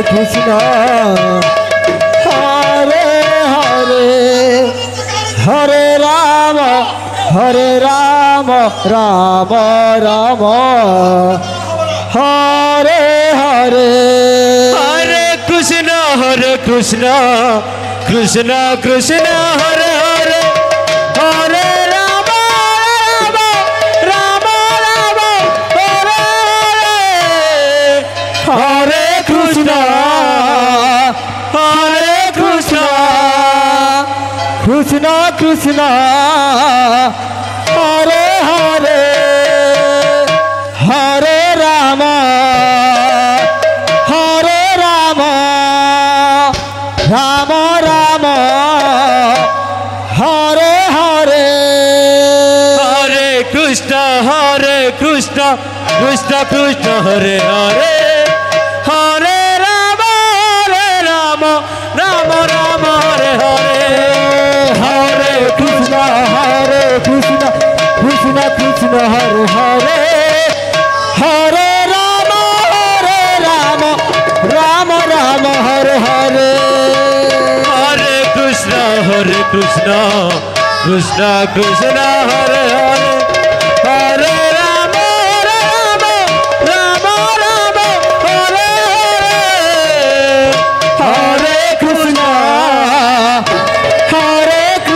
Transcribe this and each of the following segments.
Krishna Hare Hare Hare Rama Rama Rama Hare Hare Hare Krishna Krishna Krishna Hare Hare Hare Rama Rama Rama Hare Hare Hare Krishna Krishna Krishna Hare Hare Hare Rama Rama Rama Hare Hare Hare Krishna Krishna Krishna Hare Hare Hare Rama Rama Rama Hare Hare Hare Krishna Krishna Krishna Hare Hare Hare Rama Rama Rama Hare Hare Hare Krishna Krishna Krishna Hare Hare Hare Rama Rama Rama Hare Hare Hare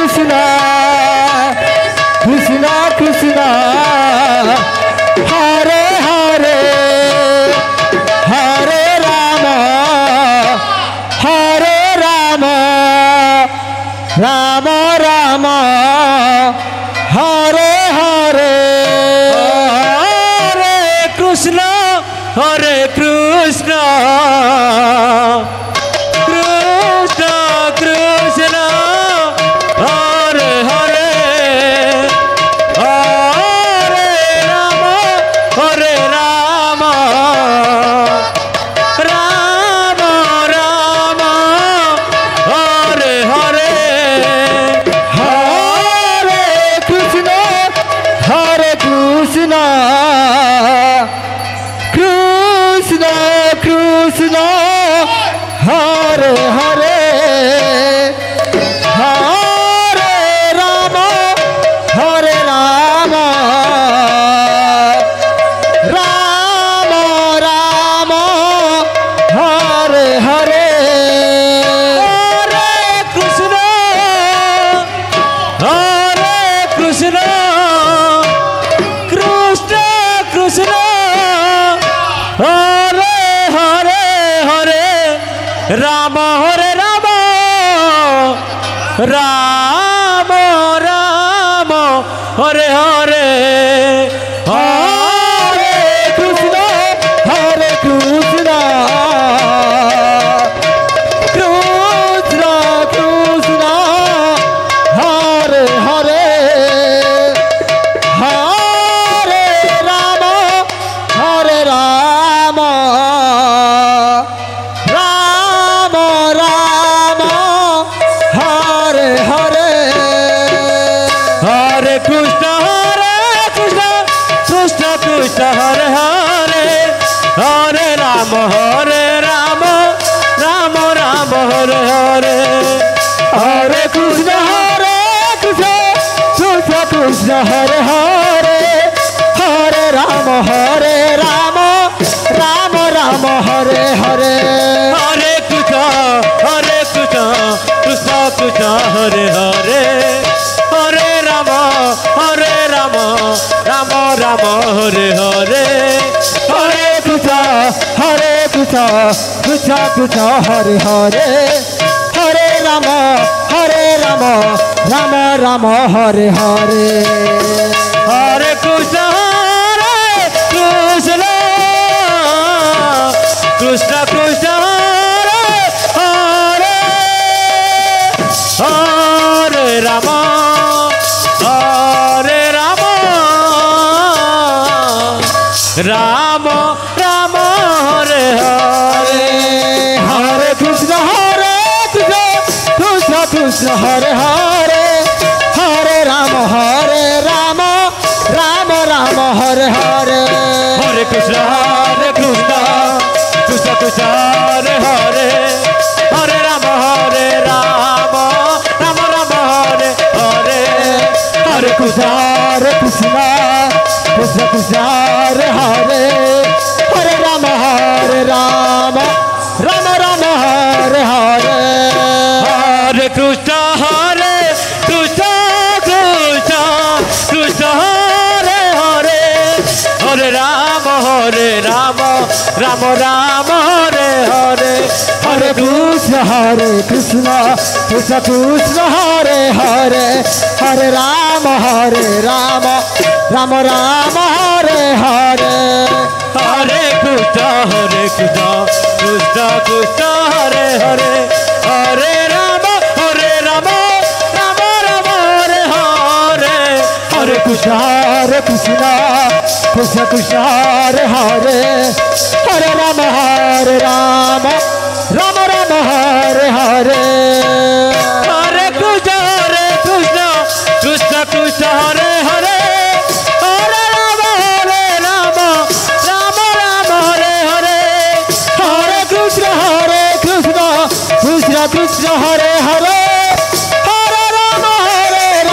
Krishna Krishna Krishna Hare Hare Hare Rama Rama Rama Hare Hare Hare Krishna Krishna Krishna Hare Hare Hare Rama Rama Rama Hare Hare Hare Krishna Krishna Krishna Hare Hare Hare Rama Rama Rama Hare Hare Hare Krishna Krishna Krishna Hare Hare Hare Rama Rama Rama Hare Hare Hare Krishna Krishna Krishna Hare Hare Hare Rama Rama Rama Hare Hare Hare Krishna Krishna Hare Hare Hare Rama Rama Hare Hare Hare Krishna Krishna Hare Hare Hare Rama Rama Hare Hare Hare Krishna Krishna Hare Hare Hare Rama Rama Hare Hare Hare Krishna Krishna Hare Hare Hare Rama Rama Hare Hare Hare Krishna Krishna Hare Hare Rama Rama Hare Hare Hare Krishna Krishna Hare Hare Hare Rama Rama Hare Hare Hare Krishna Hare Hare Hare Rama Rama Rama Hare Hare Hare Krishna Krishna Krishna Hare Hare Hare Rama Rama Rama Hare Hare Hare Krishna Krishna Krishna Hare Hare Hare Rama Rama Rama Hare Hare Hare Krishna Krishna Krishna Hare Hare Hare Rama Rama Hare Hare Hare Krishna Krishna Krishna Hare Hare Hare Rama Rama Hare Hare Hare Krishna Krishna Krishna Hare Hare Hare Rama Rama Hare Hare Hare Krishna Krishna Krishna Hare Hare Hare Rama Rama Hare Hare Hare Krishna Krishna Krishna Hare Hare Hare Rama Rama Hare Hare Hare Krishna Krishna Krishna Hare Hare Hare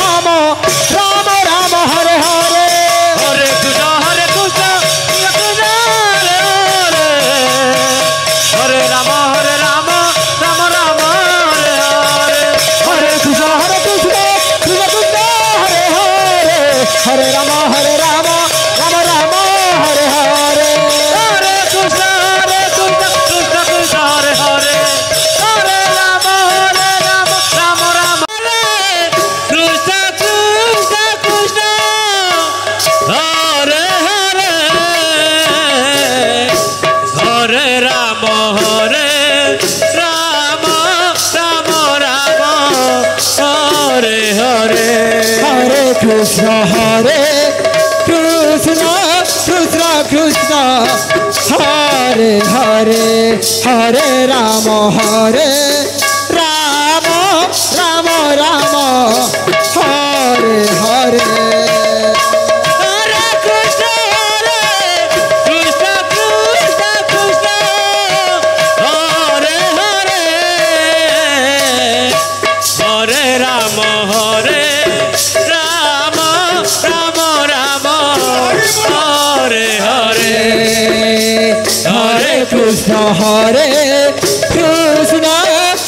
Rama Rama Hare Hare Hare Krishna Krishna Krishna Hare Hare Hare Rama Rama Hare Hare Hare Krishna Krishna Krishna Hare Hare Hare Rama Rama Hare Krishna Krishna Krishna Hare Hare Hare Rama Rama Hare Hare Hare Krishna Krishna Krishna Hare Hare Hare Rama Rama Hare Hare Hare Krishna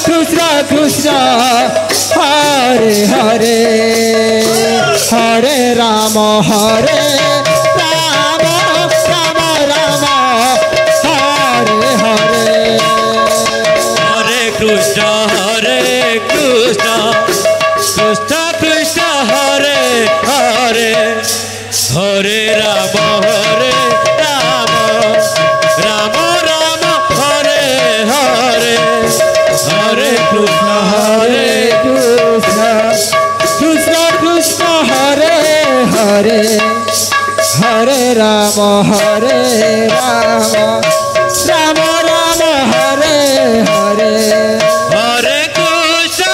Krishna Krishna Hare Hare Hare Rama Rama Hare Hare Hare Krishna Krishna Hare Hare Hare Rama Rama Hare Hare Hare Krishna Krishna Krishna Hare Hare Hare Rama Rama Hare Hare Hare Krishna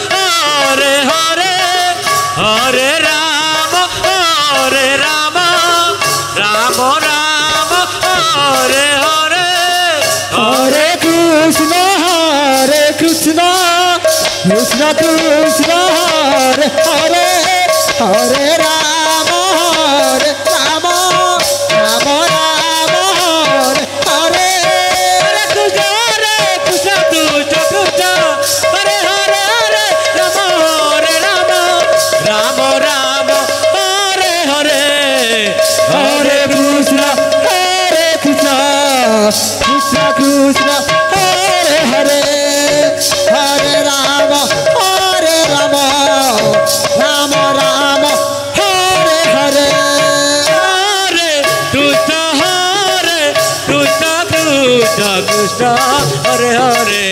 Krishna Hare Hare Hare Rama Rama Hare Hare Hare Krishna Krishna Hare Hare Hare Rama Rama Hare Hare Hare Krishna Krishna Hare Hare Hare Rama Rama Hare Hare Hare Krishna Krishna Hare Hare Rama Rama Hare Hare Hare Krishna Krishna Hare Hare Hare Rama Rama Hare Hare Hare Krishna Krishna Hare Hare